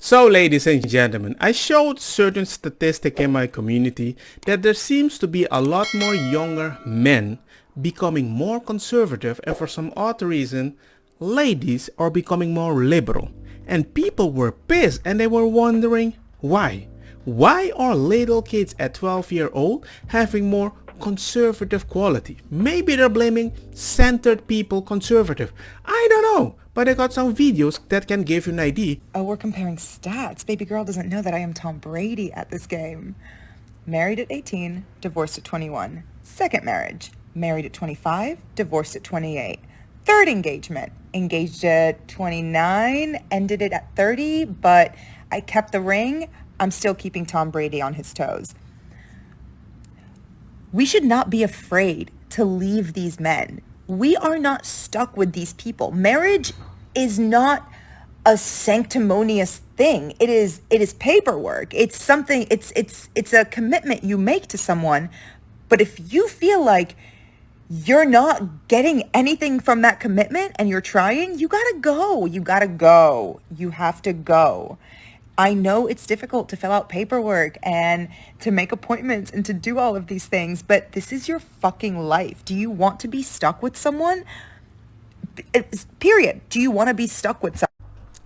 So, ladies and gentlemen, I showed certain statistic in my community that there seems to be a lot more younger men becoming more conservative, and for some odd reason, ladies are becoming more liberal. And people were pissed and they were wondering why. Why are little kids at 12-year old having more conservative quality? Maybe they're blaming centered people conservative. I don't know, but I got some videos that can give you an idea. Oh, we're comparing stats. Baby girl doesn't know that I am Tom Brady at this game. Married at 18, divorced at 21. Second marriage, married at 25, divorced at 28. Third engagement, engaged at 29, ended it at 30, but I kept the ring. I'm still keeping Tom Brady on his toes. We should not be afraid to leave these men. We are not stuck with these people. Marriage is not a sanctimonious thing. It is paperwork. It's something, it's a commitment you make to someone. But if you feel like you're not getting anything from that commitment and you're trying, you gotta go. You gotta go. You have to go. I know it's difficult to fill out paperwork and to make appointments and to do all of these things, but this is your fucking life. Do you want to be stuck with someone? Period. Do you want to be stuck with someone?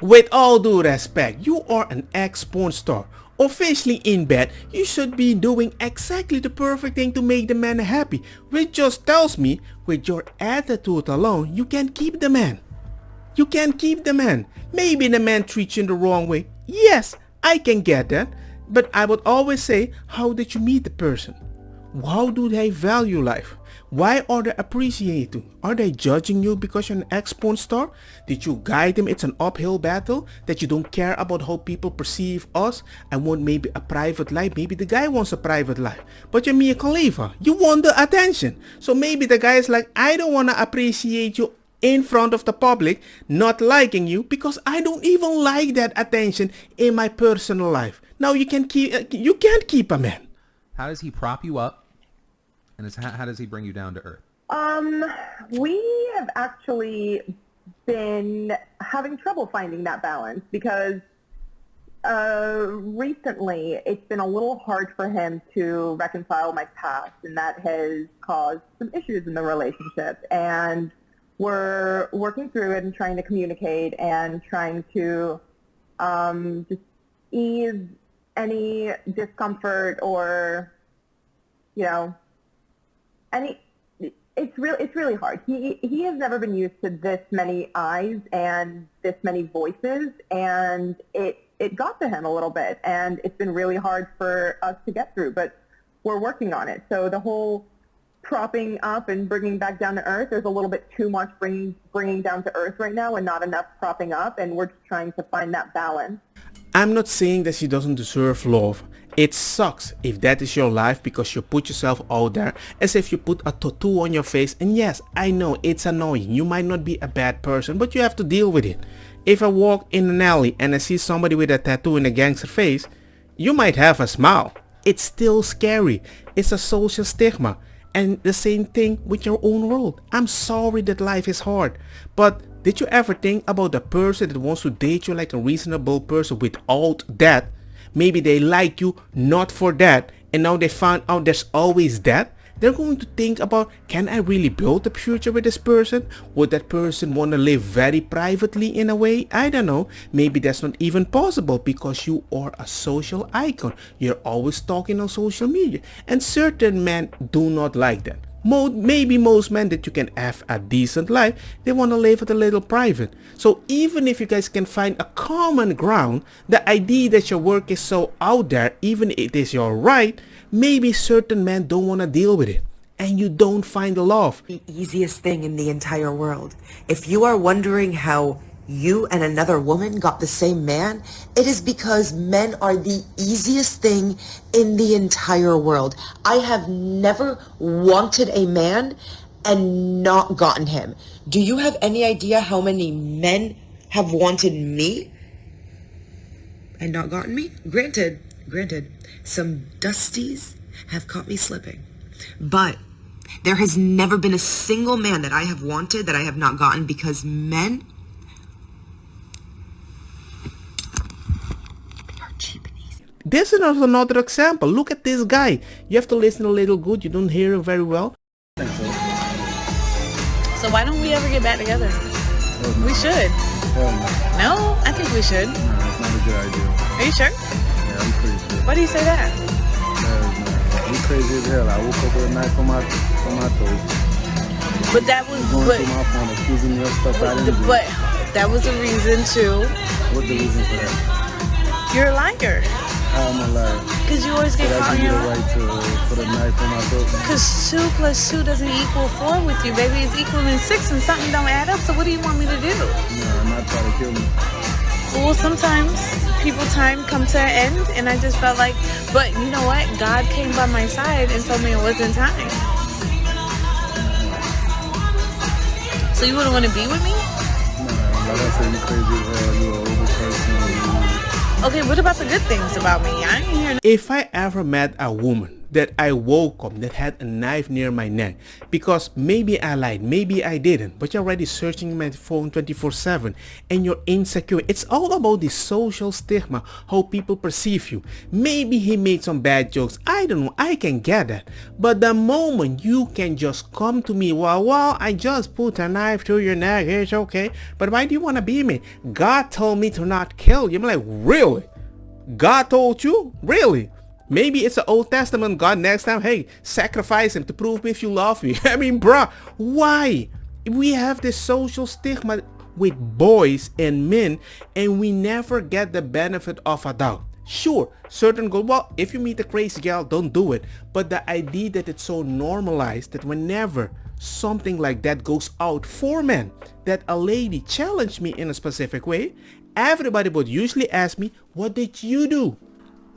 With all due respect, you are an ex-porn star. Officially in bed, you should be doing exactly the perfect thing to make the man happy, which just tells me, with your attitude alone, you can't keep the man. You can't keep the man. Maybe the man treats you in the wrong way. Yes, I can get that. But I would always say, how did you meet the person? How do they value life? Why are they appreciating you? Are they judging you because you're an ex-porn star? Did you guide them? It's an uphill battle that you don't care about how people perceive us and want maybe a private life. Maybe the guy wants a private life. But you're Mia Khalifa. You want the attention. So maybe the guy is like, I don't want to appreciate you in front of the public, not liking you because I don't even like that attention in my personal life. Now you can't keep a man. How does he prop you up? And how does he bring you down to earth? We have actually been having trouble finding that balance because recently it's been a little hard for him to reconcile my past, and that has caused some issues in the relationship. And we're working through it and trying to communicate and trying to just ease any discomfort or, it's really hard. He has never been used to this many eyes and this many voices, and it got to him a little bit, and it's been really hard for us to get through, but we're working on it. So the whole propping up and bringing back down to earth, there's a little bit too much bringing down to earth right now and not enough propping up, and we're just trying to find that balance. I'm not saying that she doesn't deserve love. It sucks if that is your life because you put yourself out there as if you put a tattoo on your face. And yes, I know it's annoying. You might not be a bad person, but you have to deal with it. If I walk in an alley and I see somebody with a tattoo in a gangster face, you might have a smile. It's still scary. It's a social stigma. And the same thing with your own world. I'm sorry that life is hard, but did you ever think about the person that wants to date you like a reasonable person without that? Maybe they like you not for that, and now they found out there's always that. They're going to think about, can I really build a future with this person? Would that person want to live very privately in a way? I don't know. Maybe that's not even possible because you are a social icon. You're always talking on social media, and certain men do not like that. Maybe most men that you can have a decent life, they want to live it a little private. So even if you guys can find a common ground, the idea that your work is so out there, even if it is your right, maybe certain men don't want to deal with it. And you don't find love. The easiest thing in the entire world. If you are wondering how you and another woman got the same man, it is because men are the easiest thing in the entire world. I have never wanted a man and not gotten him. Do you have any idea how many men have wanted me and not gotten me? Granted, some dusties have caught me slipping, but there has never been a single man that I have wanted that I have not gotten because men This is also another example. Look at this guy. You have to listen a little good. You don't hear him very well. So why don't we ever get back together? We should. No, I think we should. No, it's not a good idea. Are you sure? Yeah, I'm pretty sure. Why do you say that? You crazy as hell. I woke up with a knife on my throat. But that was Going but, through my phone, accusing me of stuff I didn't do. but that was a reason to. What's the reason for that? You're a liar. How am I lying? Because you always get Did I caught in give you your the right to put a knife on my throat? Because 2 + 2 doesn't equal 4 with you, baby. It's equaling 6 and something don't add up. So what do you want me to do? No, I'm not trying to kill me. Well, sometimes people time come to an end and I just felt like, but you know what? God came by my side and told me it wasn't time. So you wouldn't want to be with me? No, like I said, you crazy as hell. You an over person. Okay, what about the good things about me? I ain't hearing. If I ever met a woman that I woke up that had a knife near my neck, because maybe I lied, maybe I didn't, but you're already searching my phone 24/7 and you're insecure. It's all about the social stigma, how people perceive you. Maybe he made some bad jokes. I don't know. I can get that. But the moment you can just come to me, well, I just put a knife to your neck. It's okay. But why do you want to be me? God told me to not kill you. I'm like, really? God told you? Really? Maybe it's an Old Testament God next time. Hey, sacrifice him to prove me if you love me. I mean, bruh, why? We have this social stigma with boys and men and we never get the benefit of a doubt. Sure, certain go, well, if you meet a crazy gal, don't do it. But the idea that it's so normalized that whenever something like that goes out for men, that a lady challenged me in a specific way, everybody would usually ask me, what did you do?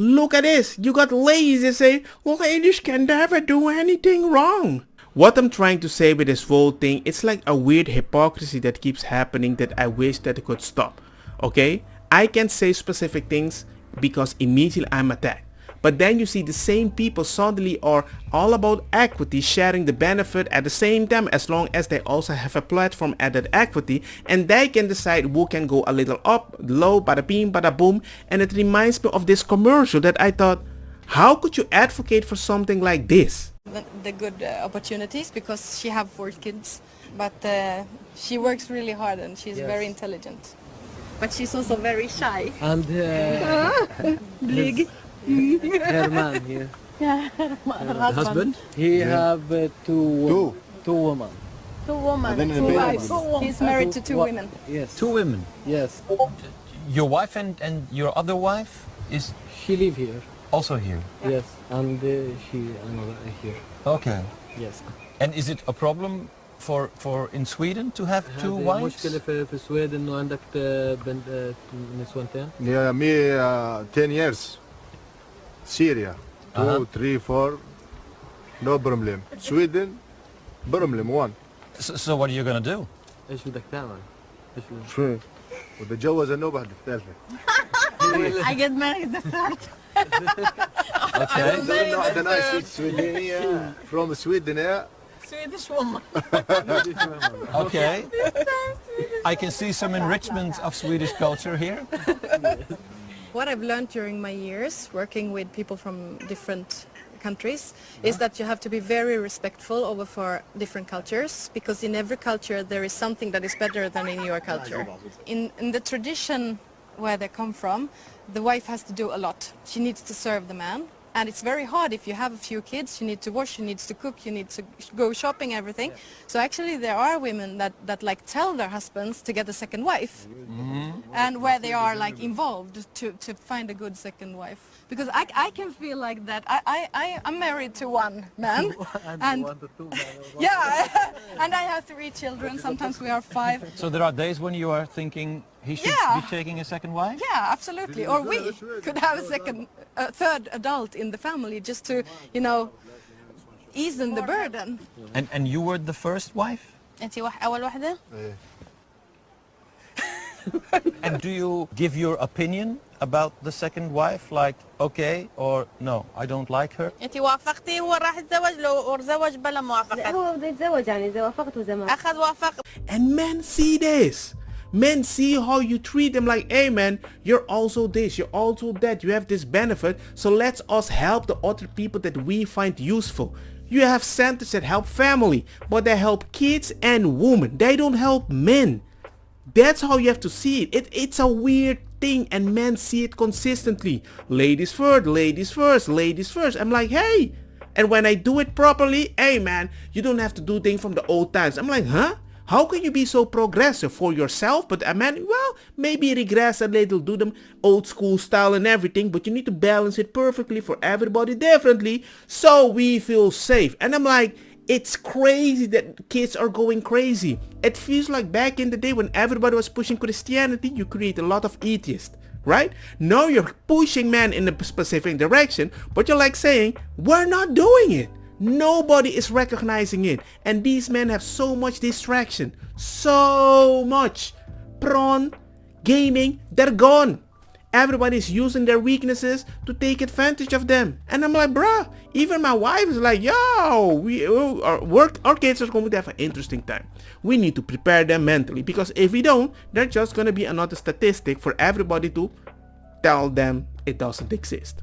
Look at this, you got lazy say, ladies can never do anything wrong. What I'm trying to say with this whole thing, it's like a weird hypocrisy that keeps happening that I wish that it could stop. Okay? I can say specific things because immediately I'm attacked. But then you see the same people suddenly are all about equity, sharing the benefit at the same time, as long as they also have a platform at that equity, and they can decide who can go a little up, low, bada bing, bada boom. And it reminds me of this commercial that I thought, how could you advocate for something like this? The good opportunities because she have 4 kids, but she works really hard and she's very intelligent. But she's also very shy. And Blig. her man here. Yeah, her Husband? He have two women. 2 women, then the 2 baby wives. He's married to 2 women. Yes. 2 women. Yes. Your wife and your other wife is She live here. also here. Yes. And she another here. Okay. Yes. And is it a problem for in Sweden to have 2 wives? مشكلة في السويد إنه عندك بنت نسوانتين. Yeah, me 10 years. Syria, 2, 3, 4, no problem. Sweden, problem 1. So what are you gonna do? إيش بدك تعمل؟ إيش بدك؟ شو؟ وبتجوز النوبة الثالثة. I get married the third. Okay. لأنه عندنا ناس سويدينية from Sweden here. Swedish woman. Okay. I can see some enrichment of Swedish culture here. What I've learned during my years working with people from different countries is that you have to be very respectful over for different cultures because in every culture there is something that is better than in your culture. In the tradition where they come from, the wife has to do a lot. She needs to serve the man. And it's very hard if you have a few kids, you need to wash, you need to cook, you need to go shopping, everything. So actually there are women that like tell their husbands to get a second wife. And where they are like involved to find a good second wife. Because I can feel like that. I'm married to 1 man. And yeah, and I have 3 children, sometimes we are 5. So there are days when you are thinking he should Yeah. be taking a second wife? Yeah, absolutely. Or we could have a third adult in the family just to, you know, ease the burden. And you were the first wife? أنتِ أول واحدة؟ And do you give your opinion about the second wife, like okay or no, I don't like her? انت وافقتي هو راح يتزوج لو تزوج بلا موافقة هو بده يتزوج يعني إذا وافقت وإذا ما اخذ وافق And men see this. Men see how you treat them like, hey man, you're also this, you're also that, you have this benefit, so let's us help the other people that we find useful. You have centers that help family, but they help kids and women. They don't help men. That's how you have to see it. It's a weird thing, and men see it consistently. Ladies first, ladies first, ladies first. I'm like, hey. And when I do it properly, hey man, you don't have to do things from the old times. I'm like, huh? How can you be so progressive for yourself? But a man, well, maybe regress a little, do them old school style and everything, but you need to balance it perfectly for everybody differently so we feel safe. And I'm like, it's crazy that kids are going crazy. It feels like back in the day when everybody was pushing Christianity, you create a lot of atheists, right? Now you're pushing men in a specific direction, but you're like saying, we're not doing it. Nobody is recognizing it. And these men have so much distraction. So much. Prawn, gaming, they're gone. Everybody's using their weaknesses to take advantage of them. And I'm like, bruh, even my wife is like, yo, our kids are going to have an interesting time. We need to prepare them mentally, because if we don't, they're just going to be another statistic for everybody to tell them it doesn't exist.